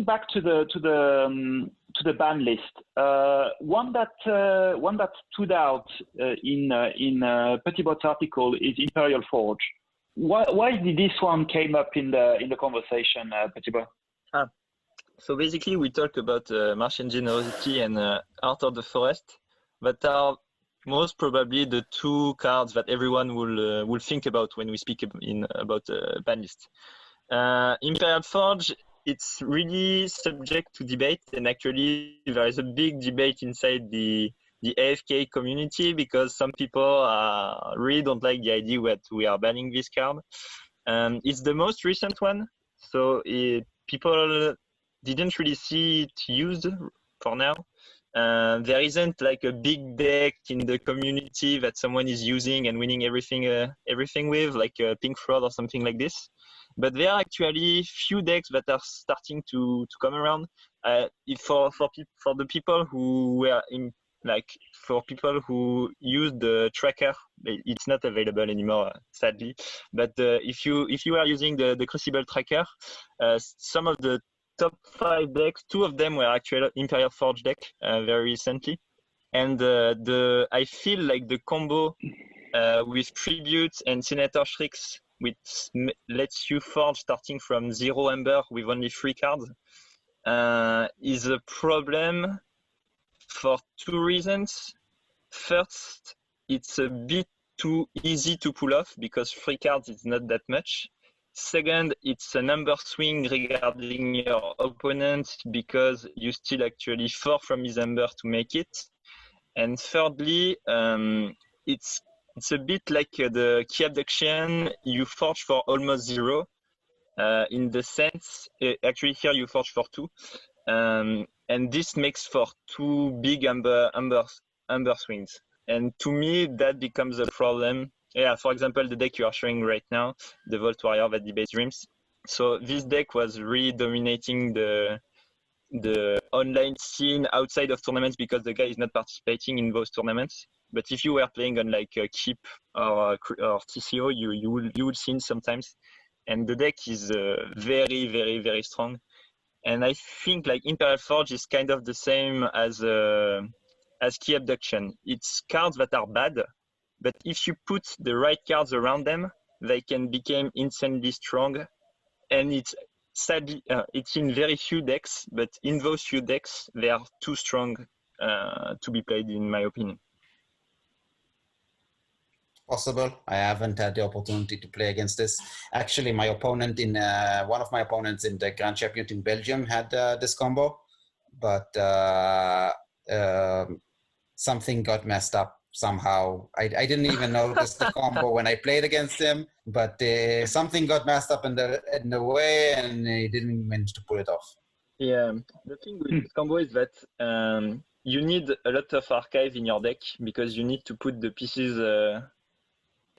coming back to the ban list, one that stood out in Petitbot's article is Imperial Forge. Why did this one came up in the conversation, Petitbot? So basically, we talk about Martian Generosity and Art of the Forest, that are most probably the two cards that everyone will think about when we speak about ban list. Imperial Forge, it's really subject to debate, and actually there is a big debate inside the AFK community, because some people really don't like the idea that we are banning this card. It's the most recent one, so people didn't really see it used for now. There isn't like a big deck in the community that someone is using and winning everything with, like Pink Fraud or something like this. But there are actually few decks that are starting to come around. For the people who were in, like, for people who use the tracker, it's not available anymore, sadly. But if you are using the Crucible tracker, some of the top 5 decks, 2 of them were actually Imperial Forge deck very recently. And I feel like the combo with Tribute and Senator Shrix, which lets you forge starting from 0 Ember with only 3 cards, is a problem for 2 reasons. First, it's a bit too easy to pull off because 3 cards is not that much. Second, it's a number swing regarding your opponent because you still actually 4 from his Ember to make it. And thirdly, it's a bit like the Key Abduction. You forge for almost 0. In the sense, actually here you forge for 2. And this makes for 2 big Ember swings. And to me, that becomes a problem. Yeah, for example, the deck you are showing right now, the Vault Warrior that debates Dreams. So this deck was really dominating the online scene outside of tournaments because the guy is not participating in those tournaments. But if you were playing on like Keep or TCO, you would see it sometimes. And the deck is very, very, very strong. And I think like Imperial Forge is kind of the same as Key Abduction. It's cards that are bad, but if you put the right cards around them, they can become insanely strong. And it's sadly, it's in very few decks, but in those few decks, they are too strong to be played, in my opinion. Possible. I haven't had the opportunity to play against this. Actually, my opponent one of my opponents in the Grand Champion in Belgium had this combo, but something got messed up somehow. I didn't even notice the combo when I played against him, but something got messed up in the way, and he didn't manage to pull it off. Yeah, the thing with this combo is that you need a lot of archive in your deck because you need to put the pieces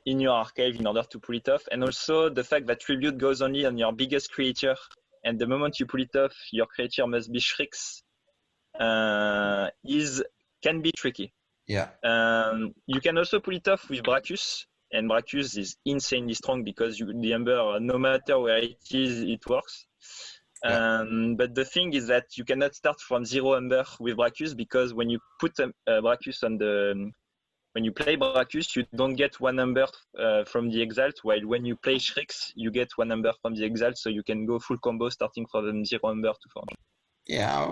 in your archive in order to pull it off, and also the fact that Tribute goes only on your biggest creature, and the moment you pull it off, your creature must be Shrix, can be tricky. Yeah. You can also pull it off with Brachus, and Brachus is insanely strong because the Ember, no matter where it is, it works. Yeah. But the thing is that you cannot start from 0 Ember with Brachus because when you put Brachus when you play Brachus, you don't get 1 Ember from the Exalt, while when you play Shrix, you get 1 Ember from the Exalt, so you can go full combo starting from 0 Ember to Forge. Yeah,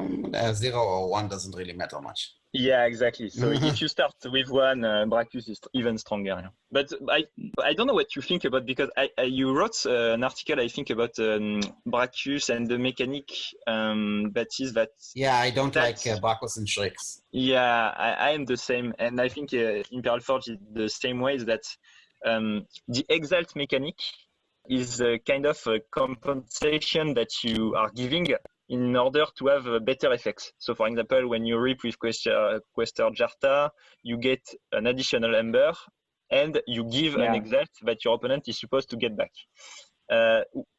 0 or 1 doesn't really matter much. Yeah, exactly. So if you start with 1, Brachus is even stronger. But I don't know what you think about, because you wrote an article, I think, about Brachus and the mechanic that is that. Yeah, I don't like Brachus and Shrix. Yeah, I am the same, and I think Imperial Forge is the same way. Is that the Exalt mechanic is kind of a compensation that you are giving in order to have better effects. So for example, when you rip with Quester Jarta, you get an additional Ember, and you give an Exalt that your opponent is supposed to get back.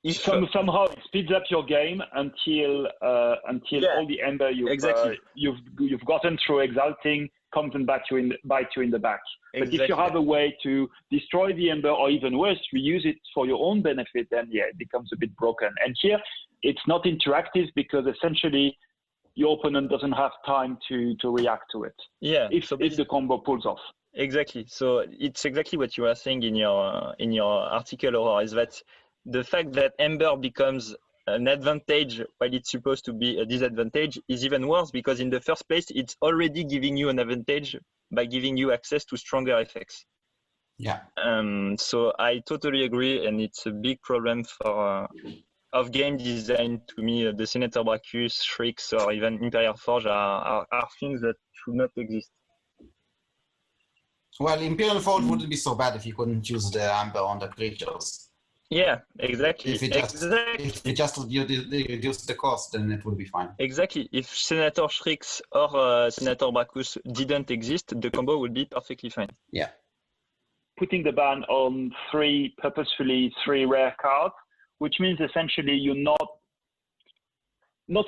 Somehow it speeds up your game until all the Ember you've gotten through exalting comes and bite you in the back. Exactly. But if you have a way to destroy the Ember, or even worse, reuse it for your own benefit, then it becomes a bit broken. And here, it's not interactive because essentially your opponent doesn't have time to react to it. Yeah. If the combo pulls off. Exactly. So it's exactly what you are saying in your article, Aurore, is that the fact that Ember becomes an advantage while it's supposed to be a disadvantage is even worse, because in the first place it's already giving you an advantage by giving you access to stronger effects. Yeah. So I totally agree, and it's a big problem for of game design to me. The Senator Brachus, Shrix, or even Imperial Forge are things that should not exist. Well, Imperial Forge wouldn't be so bad if you couldn't use the Amber on the creatures. Yeah, exactly. If it just reduce the cost, then it would be fine. Exactly. If Senator Shrix or Senator Brachus didn't exist, the combo would be perfectly fine. Yeah. Putting the ban on purposefully three rare cards, which means essentially not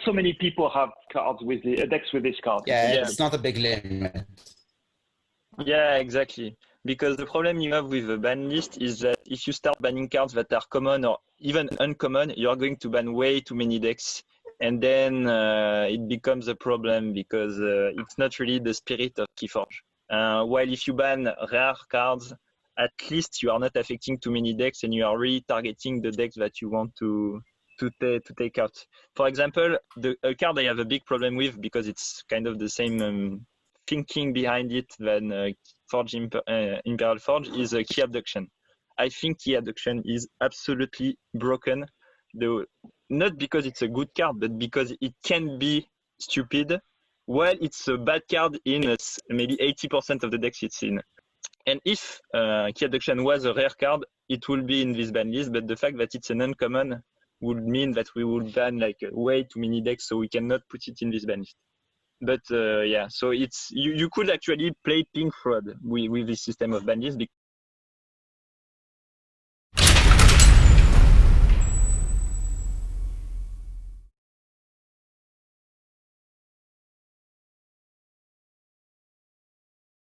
so many people have cards with decks with this card. Yeah, it's not a big limit. Yeah, exactly. Because the problem you have with the ban list is that if you start banning cards that are common or even uncommon, you're going to ban way too many decks. And then it becomes a problem because it's not really the spirit of Keyforge. While if you ban rare cards, at least you are not affecting too many decks and you are really targeting the decks that you want to take out. For example, a card I have a big problem with, because it's kind of the same thinking behind it than Imperial Forge, is Key Abduction. I think Key Abduction is absolutely broken, not because it's a good card, but because it can be stupid. Well, it's a bad card in maybe 80% of the decks it's in. And if Key Abduction was a rare card, it will be in this ban list, but the fact that it's an uncommon would mean that we would ban like way too many decks, so we cannot put it in this ban list. But yeah, so it's you could actually play pink fraud with this system of ban list,